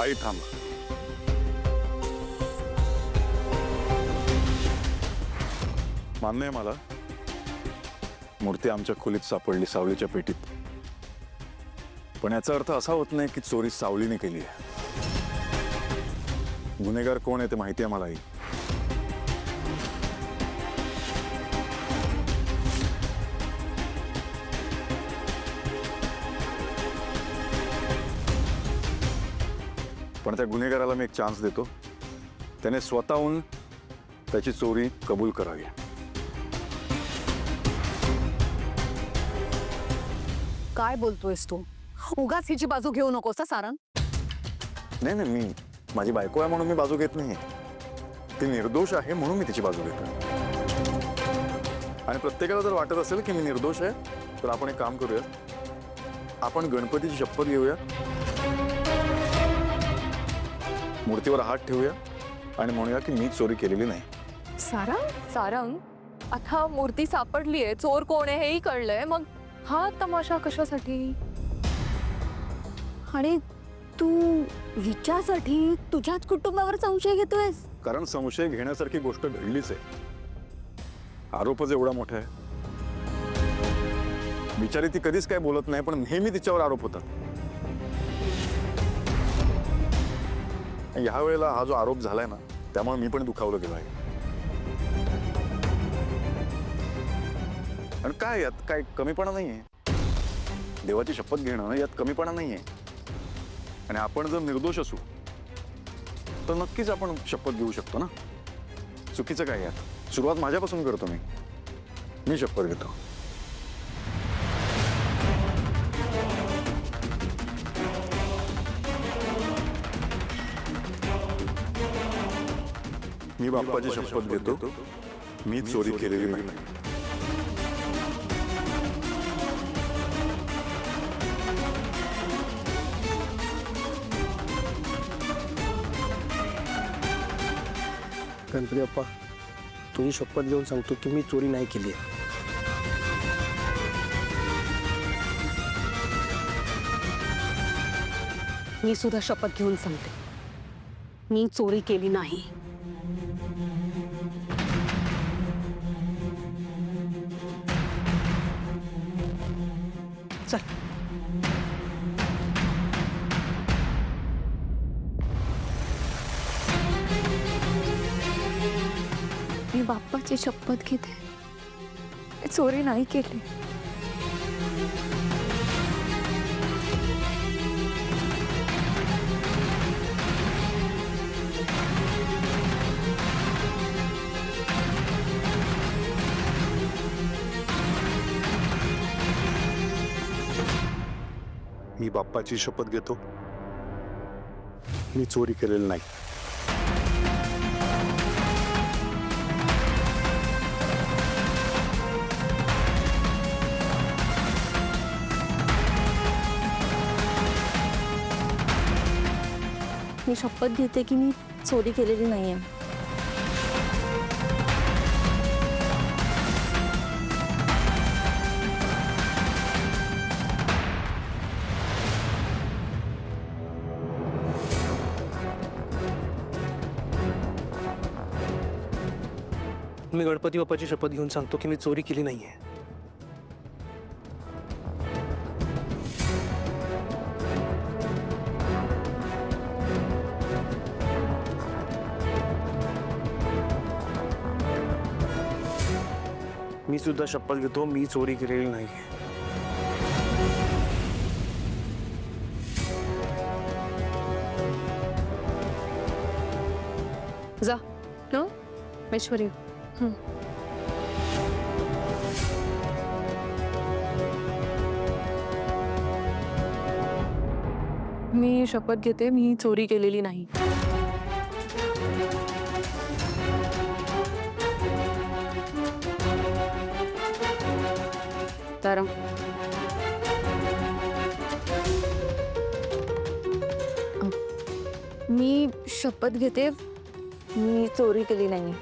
आई थांब. मान्य आहे मला, मूर्ती आमच्या खोलीत सापडली, सावलीच्या पेटीत. पण याचा अर्थ असा होत नाही की चोरी सावलीने केली आहे. गुन्हेगार कोण आहे ते माहिती आहे मला आई. पण त्या गुन्हेगाराला मी एक चान्स देतो. त्याने स्वतःहून त्याची चोरी कबूल करावी. काय बोलतोयस तू? उगाच हिची बाजू घेऊ नकोस सारंग. नाही नाही, मी माझी बायको आहे म्हणून मी बाजू घेत नाही. ती निर्दोष आहे म्हणून मी तिची बाजू घेतो. आणि प्रत्येकाला जर वाटत असेल की मी निर्दोष आहे तर आपण एक काम करूया. आपण गणपतीची शपथ घेऊया, मूर्तीवर हात ठेवूया आणि म्हणूया की मी चोरी केलेली नाही. सारंग, आता मूर्ती सापडली आहे, चोर कोण आहे हेही कळलंय, मग हा तमाशा कशासाठी? आणि तू हिच्यासाठी तुझ्याच कुटुंबावर संशय घेतोयस? कारण संशय घेण्यासारखी गोष्ट घडलीच आहे. आरोपच एवढा मोठा आहे. बिचारी ती कधीच काय बोलत नाही, पण नेहमी तिच्यावर आरोप होतात. ह्या वेळेला हा जो आरोप झालाय ना, त्यामुळे मी पण दुखावलं गेलो आहे. आणि काय यात काय कमीपणा नाहीये. देवाची शपथ घेणं यात कमीपणा नाहीये. आणि आपण जर निर्दोष असू तर नक्कीच आपण शपथ घेऊ शकतो ना. चुकीचं काय यात? सुरुवात माझ्यापासून करतो. मी शपथ घेतो. मी बाप्पाची शपथ घेतो, मी चोरी केलेली नाही. गणपती बाप्पा, तुझी शपथ घेऊन सांगतो की मी चोरी नाही केली. मी सुद्धा शपथ घेऊन सांगते, मी चोरी केली नाही. चल. मी बाप्पाची शपथ घेते, मी चोरी नाही केली. मी बाप्पाची शपथ घेतो, मी चोरी केलेली नाही. मी शपथ घेते की मी चोरी केलेली नाहीये. मी गणपती बाप्पाची शपथ घेऊन सांगतो की मी चोरी केली नाहीये. मी सुद्धा शपथ घेतो, मी चोरी केलेली नाही. जा न ऐश्वर्या. मी शपथ घेते, मी चोरी केलेली नाही. सारंग, मी शपथ घेते, मी चोरी केली नाही.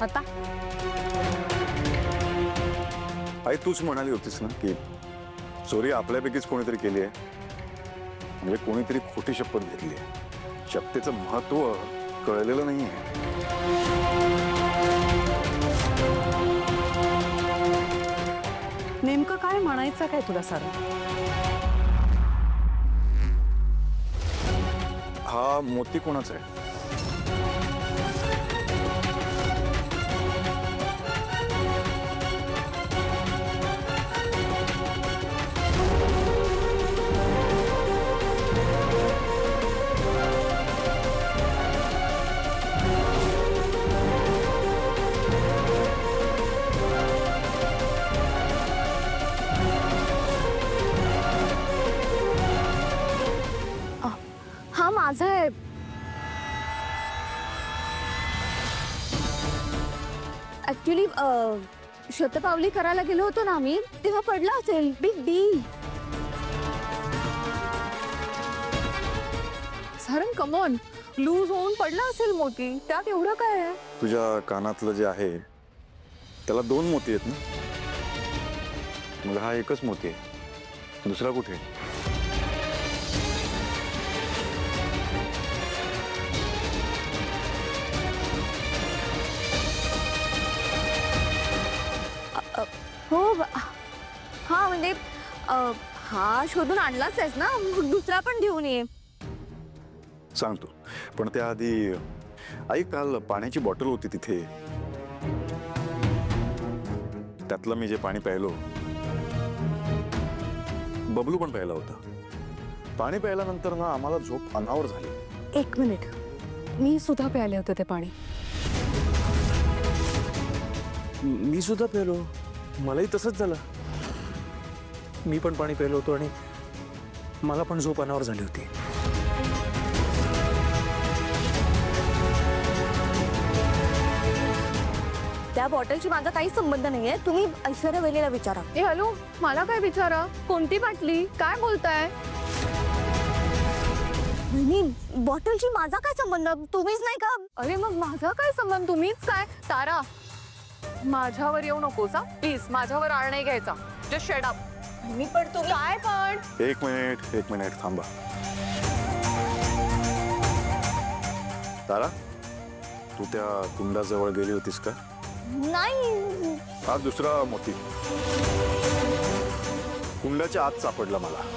आता आई तूच म्हणाली होतीस ना की चोरी आपल्यापैकीच कोणीतरी केली आहे, म्हणजे कोणीतरी खोटी शपथ घेतली आहे. शपथेचं महत्व कळलेलं नाहीये. नेमकं काय म्हणायचं काय तुला सारंग? हा मोती कोणाचा आहे? हा माझा आहे. ऍक्च्युली शतपावली करायला गेलो होतो ना आम्ही, तेव्हा पडला असेल. Big deal. Sarang come on, loose होऊन पडला असेल मोती, त्यात एवढं काय आहे? तुझ्या कानातलं जे आहे त्याला 2 मोती आहेत ना, मग हा एकच मोती आहे, दुसरा कुठे? हो हा म्हणजे हा शोधून आणलाच आहेस ना, मग दुसरा पण घेऊन ये. सांगतो, पण त्याआधी आई काल पाण्याची बॉटल होती तिथे, त्यातलं मी जे पाणी प्यायलो, बबलू पण प्यायला होता. पाणी प्यायल्यानंतर ना आम्हाला झोप अनावर झाली. 1 मिनिट, मी सुद्धा प्यायले होते ते पाणी. मी सुद्धा पेलो, मलाही तसंच झालं. मी पण पाणी प्यायलो होतो आणि मला पण झोप अनावर झाली होती. त्या बॉटलशी माझा काही संबंध नाहीये. तुम्ही ऐश्वर्या वेलेला विचारा. ए हॅलो, मला काय विचारा? कोणती बाटली? काय बोलताय? बॉटलशी माझा काय संबंध? तुम्हीच नाही का? अरे मग माझा काय संबंध? तुम्हीच काय? तारा, माझ्यावर येऊ नकोस हा प्लीज. माझ्यावर आळ नाही घ्यायचा. Just shut up. मी पण तुम्ही काय पण? 1 मिनिट थांबा. तारा, तू त्या कुंडाजवळ गेली होतीस का? नाही. हा दुसरा मोती कुंडाच्या आत सापडला मला.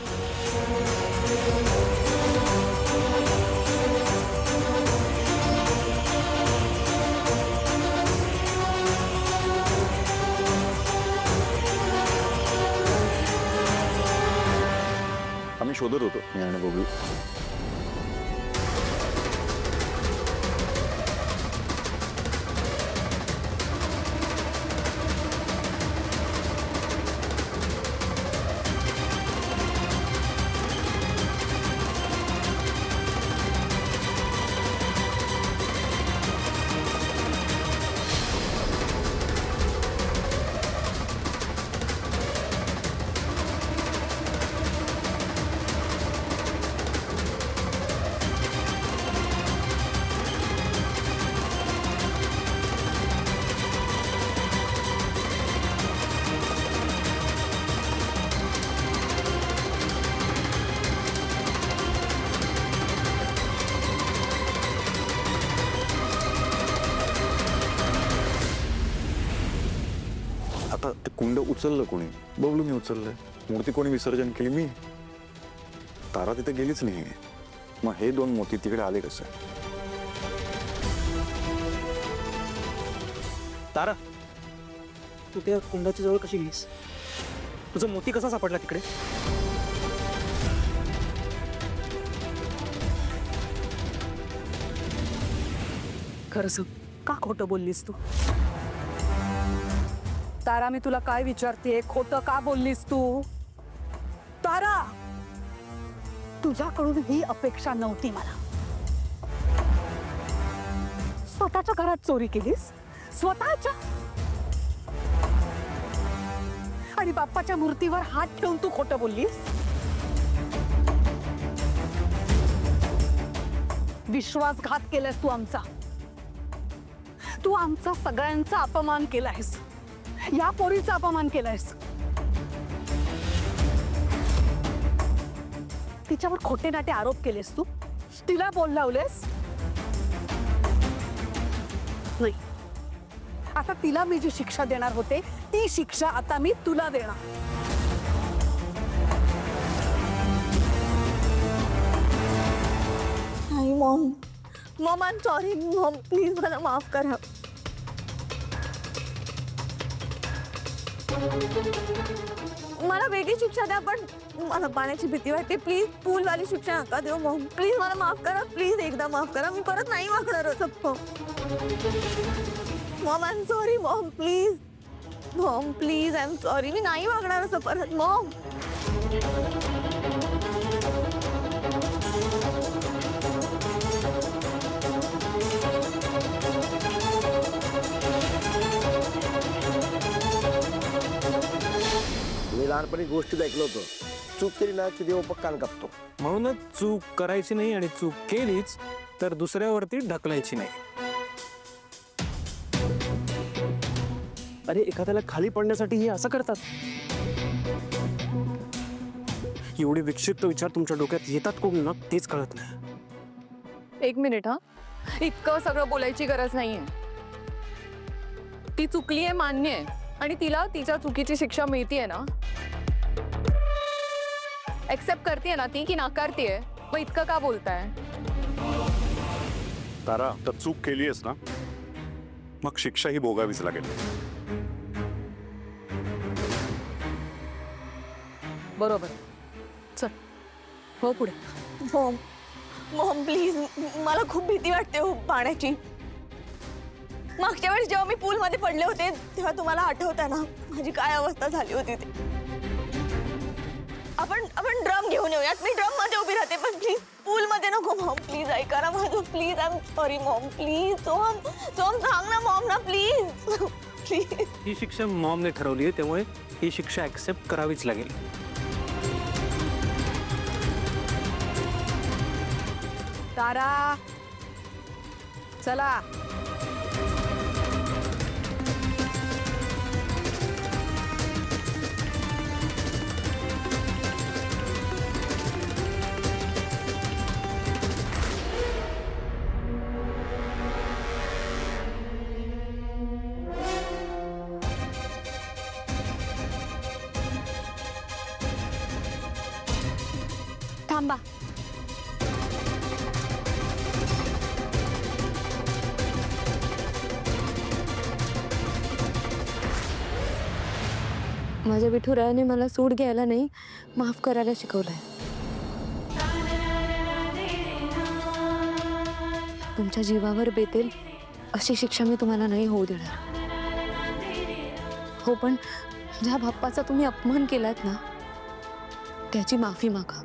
आम्ही शोधत होतो, मी आणि बबलू. आता ते कुंड उचललं कोणी? बबलूने उचललंय. मूर्ती कोणी विसर्जन केली? मी. तारा तिथे गेलीच नाही. मग हे 2 मोती तिकडे आले कसे? तारा, तू त्या कुंडाच्या जवळ कशी गेलीस? तुझा मोती कसा सापडला तिकडे? खरं सांग, का खोटं बोललीस तू? तारा, मी तुला काय विचारते, खोटं का बोललीस तू? तारा, तुझ्याकडून ही अपेक्षा नव्हती मला. स्वतःच्या घरात चोरी केलीस, स्वतःच्या, आणि बाप्पाच्या मूर्तीवर हात ठेवून तू खोटं बोललीस. विश्वासघात केलास तू आमचा. तू आमचा सगळ्यांचा अपमान केलायस. या पोरीचा अपमान केलायस. तिच्यावर खोटे नाटे आरोप केलेस तू, तिला बोल लावलेस. नाही, आता तिला मी जी शिक्षा देणार होते ती शिक्षा आता मी तुला देणार. नाही Maugham, Maugham I am sorry mom, please मला माफ करा. मला वेगळी शिक्षा द्या, पण मला पाण्याची भीती वाटते. प्लीज पूलवाली शिक्षा नका देऊ मॉम. प्लीज मला माफ करा, प्लीज एकदा माफ करा. मी परत नाही वागणार असं. Mom I am sorry mom, please mom, please I am sorry. मी नाही वागणार असं परत मॉम. मी लहानपणी गोष्टीत ऐकलं होतं, चूक केली ना की देव कान कापतो. म्हणूनच चूक करायची नाही आणि चूक केलीच तर दुसऱ्यावरती ढकलायची नाही. अरे एखाद्याला खाली पडण्यासाठी हे असं करतात. एवढे विक्षिप्त विचार तुमच्या डोक्यात येतात कोण ना तेच कळत नाही. एक मिनिट हा, इतकं सगळं बोलायची गरज नाहीये. ती चुकली आहे मान्य आहे, आणि तिला तिच्या चुकीची शिक्षा मिळतीये ना, एक्सेप्ट करतेय ना ती, की नाकारतीये? मग इतकं का बोलताय? तारा, तर चूक केली आहेस ना, मग शिक्षा ही भोगावीच लागेल. बरोबर, चल हो पुढे. मॉम, मॉम प्लीज, मला खूप भीती वाटते हो पाण्याची. मागच्या वेळेस जेव्हा मी पूलमध्ये पडले होते तेव्हा तुम्हाला आठवतं ना माझी काय अवस्था झाली होती ते. आपण ड्रम घेऊन येऊयात. मी ड्रम मध्ये उभी राहते, पण प्लीज पूलमध्ये नको मॉम. प्लीज ऐका ना माझं, please. I am sorry mom, please. Soham सांग ना मॉम ना, प्लीज प्लीज. ही शिक्षा मॉमने ठरवली आहे, त्यामुळे ही शिक्षा ऍक्सेप्ट करावीच लागेल. तारा, चला. थांबा. माझ्या विठुरायाने मला सूड घ्यायला नाही, माफ करायला शिकवलंय. तुमच्या जीवावर बेतेल अशी शिक्षा मी तुम्हाला नाही होऊ देणार. हो, पण ज्या बाप्पाचा तुम्ही अपमान केलात ना त्याची माफी मागा.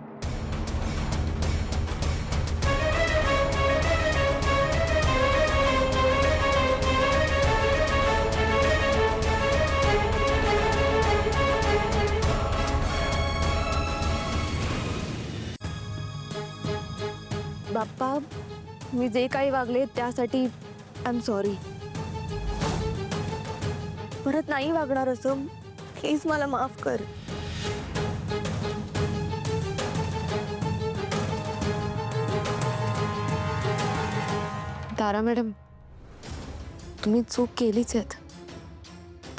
बाप्पा, मी जे काही वागले त्यासाठी आय एम सॉरी. परत नाही वागणार असं. प्लीज मला माफ कर. तारा मॅडम, तुम्ही चूक केलीच आहेत,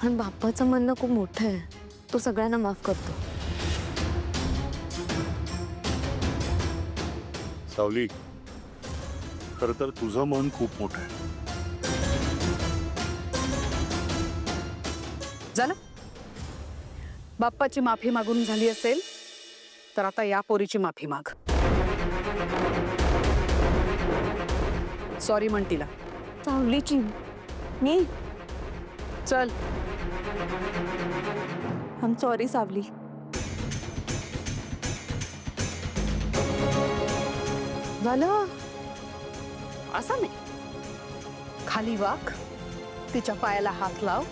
पण बाप्पाचं म्हणणं खूप मोठं आहे. तो सगळ्यांना माफ करतो. सावली, खरं तर तुझं मन खूप मोठं आहे. झालं, बाप्पाची माफी मागून झाली असेल तर आता या पोरीची माफी माग. सॉरी म्हण तिला. सावलीची मी. चल. आय एम सॉरी सावली. झालं, असं नाही. खाली वाक, तिच्या पायाला हात लाव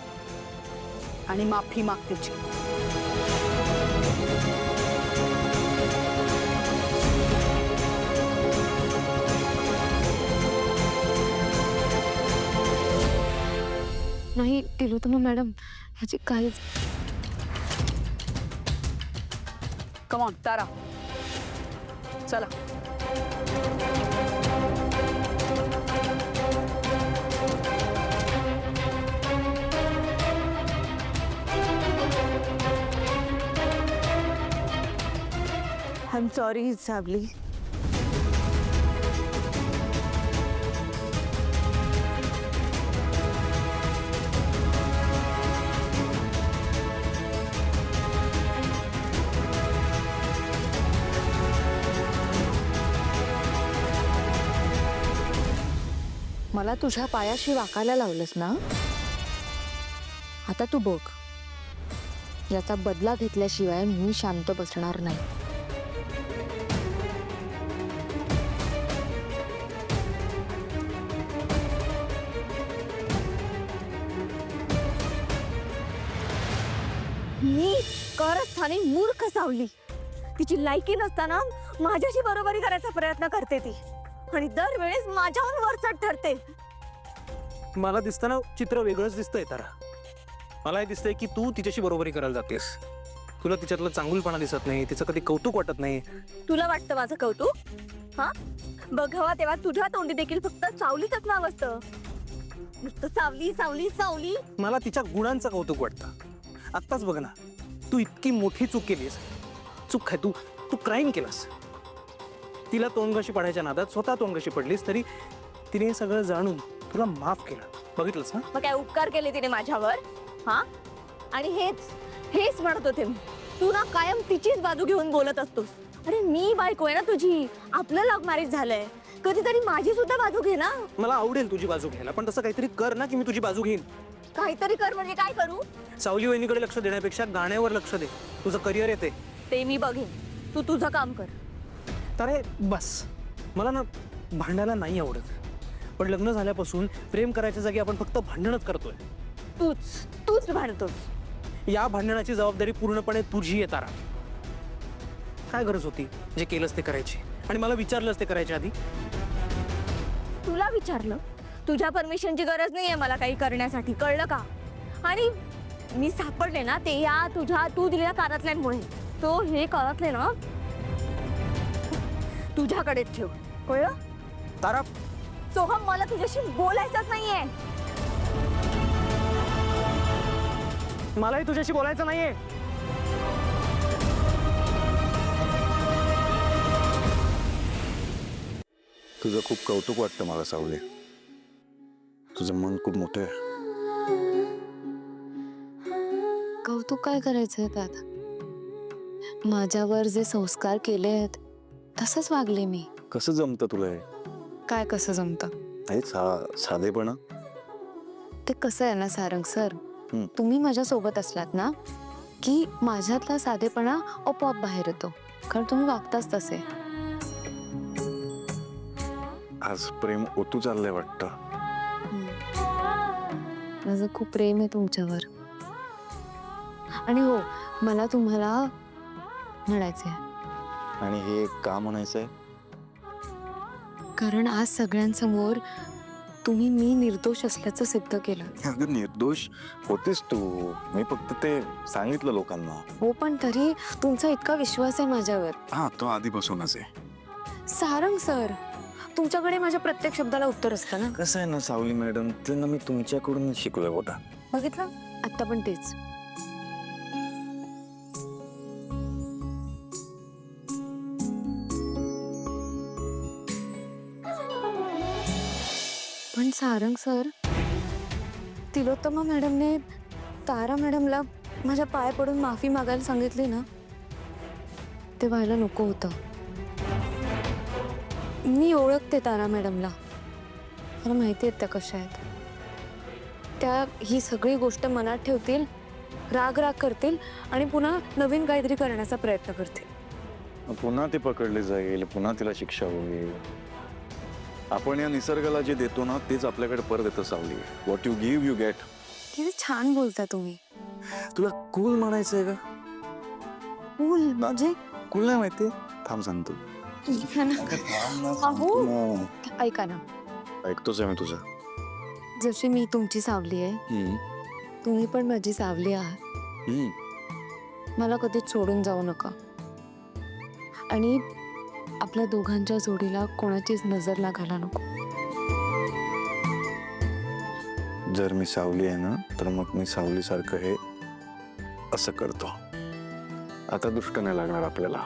आणि माफी माग तिची. नाही तिलोत्तमा मॅडम, ह्याची काहीच. कम ऑन तारा, चला. I'm sorry, सावली. मला तुझ्या पायाशी वाकायला लावलंस ना, आता तू बघ, याचा बदला घेतल्याशिवाय मी शांत बसणार नाही. मी कारस्थानी मूर्ख सावली. तिची लायकी नसताना माझ्याशी बरोबरी करायचा प्रयत्न करते ती, आणि दरवेळेस माझ्याहून वरचढ ठरते. मला दिसताना चित्र वेगळंच दिसतंय तारा. मला हे दिसतंय की तू तिच्याशी बरोबरी करायला जातेस. तुला तिच्यातलं चांगुलपणा दिसत नाही, तिचं कधी कौतुक वाटत नाही. तुला वाटतं माझं कौतुक? हा, बघावा तेव्हा तुझ्या तोंडी देखील फक्त सावलीच नाव असतं. नुसतं सावली सावली सावली. मला तिच्या गुणांचं कौतुक वाटतं. आत्ताच बघ ना, तू इतकी मोठी चूक केलीस. चूक काय, तू तू क्राईम केलास. तिला तोंडघशी पडायच्या नादात स्वतः तोंडघशी पडलीस, तरी तिने हे सगळं जाणून तुला माफ केलं. बघितलंस ना? मग काय उपकार केले तिने माझ्यावर? हा, आणि हेच हेच म्हणत होते मी, तू ना कायम तिचीच बाजू घेऊन बोलत असतोस. अरे मी बायको आहे ना तुझी, आपलं लव्ह मॅरेज झालंय, कधीतरी माझी सुद्धा बाजू घे ना. मला आवडेल तुझी बाजू घ्यायला, पण तसं काहीतरी कर ना की मी तुझी बाजू घेईन. काहीतरी कर म्हणजे काय करू? सावली वहिनीकडे लक्ष देण्यापेक्षा गाण्यावर लक्ष दे. तुझं करिअर येते. ते मी बघेन, तू तुझं काम कर. अरे बस, मला ना भांडायला नाही आवडत. पण लग्न झाल्यापासून प्रेम करायच्या जागी आपण फक्त भांडणच करतोय. तूच भांडतोस. या भांडणाची जबाबदारी पूर्णपणे तुझी आहे तारा. काय गरज होती जे केलंस ते करायची, आणि मला विचारलंस ते करायच्या आधी? तुला विचारलं? तुझ्या परमिशनची गरज नाहीये मला काही करण्यासाठी, कळलं का? आणि मी सापडले ना ते या तू दिलेल्या कानातल्यांमुळे. तो हे कानातले ना तुझ्याकडेच ठेव, कळलं? तारा, सोहम, मला तुझ्याशी बोलायचंच नाहीये. मलाही तुझ्याशी बोलायचं नाहीये. तुझं खूप कौतुक वाटतं मला सावली. तुझं मन खूप मोठं आहे. कौतुक काय करायचंय त्यात? माझ्यावर जे संस्कार केले आहेत तसंच वागले मी. कसं जमतं तुला हे? काय कसं जमतं? हे साधेपणा. ते कसं आहे ना सारंग सर, हं. तुम्ही माझ्या सोबत असलात ना की माझ्यातला साधेपणा आपोआप बाहेर येतो, कारण तुम्ही वागताच तसे. आज प्रेम ओतू चाललंय वाटतं. माझं खूप प्रेम आहे तुमच्यावर. आणि हो, मला तुम्हाला म्हणायचंय, आणि हे का म्हणायचंय? कारण आज सगळ्यांसमोर तुम्ही मी निर्दोष असल्याचं सिद्ध केलं. अगं निर्दोष होतीस तू. मी फक्त ते सांगितलं लोकांना. हो, पण तरी तुमचा इतका विश्वास आहे माझ्यावर. हा, तो आधीपासूनच आहे. सारंग सर, तुमच्याकडे माझ्या प्रत्येक शब्दाला उत्तर असतं ना. कसं आहे ना सावली मॅडम, ते ना मी तुमच्याकडून शिकलोय होता. बघितलं, आता पण तेच. पण सारंग सर, तिलोत्तमा मॅडमने तारा मॅडमला माझ्या पाय पडून माफी मागायला सांगितली ना, ते व्हायला नको होतं. मी ओळखते तारा मॅडमला, मला माहिती आहे त्या कशा आहेत. त्या ही सगळी गोष्ट मनात ठेवतील, राग करतील आणि पुन्हा नवीन काहीतरी करण्याचा प्रयत्न करतील. पुन्हा ते पकडले जाईल, पुन्हा तिला शिक्षा होईल. आपण या निसर्गाला जे देतो ना तेच आपल्याकडे परत येतं सावली. What you give you get. किती छान बोलता तुम्ही. तुला कूल म्हणायचंय का? कूल म्हणजे? कूल नाही माहिती? थांब सांगतो. अहो, ऐका ना, ऐकतोच आहे मी तुझं. जशी मी तुमची सावली आहे, तुम्ही पण माझी सावली आहात. मला कधीच सोडून जाऊ नका. आणि आपल्या दोघांच्या जोडीला कोणाचीच नजर लागायला नको. जर मी सावली आहे ना तर मग मी सावलीसारखं हे असं करतो. आता दुष्ट नाही लागणार आपल्याला.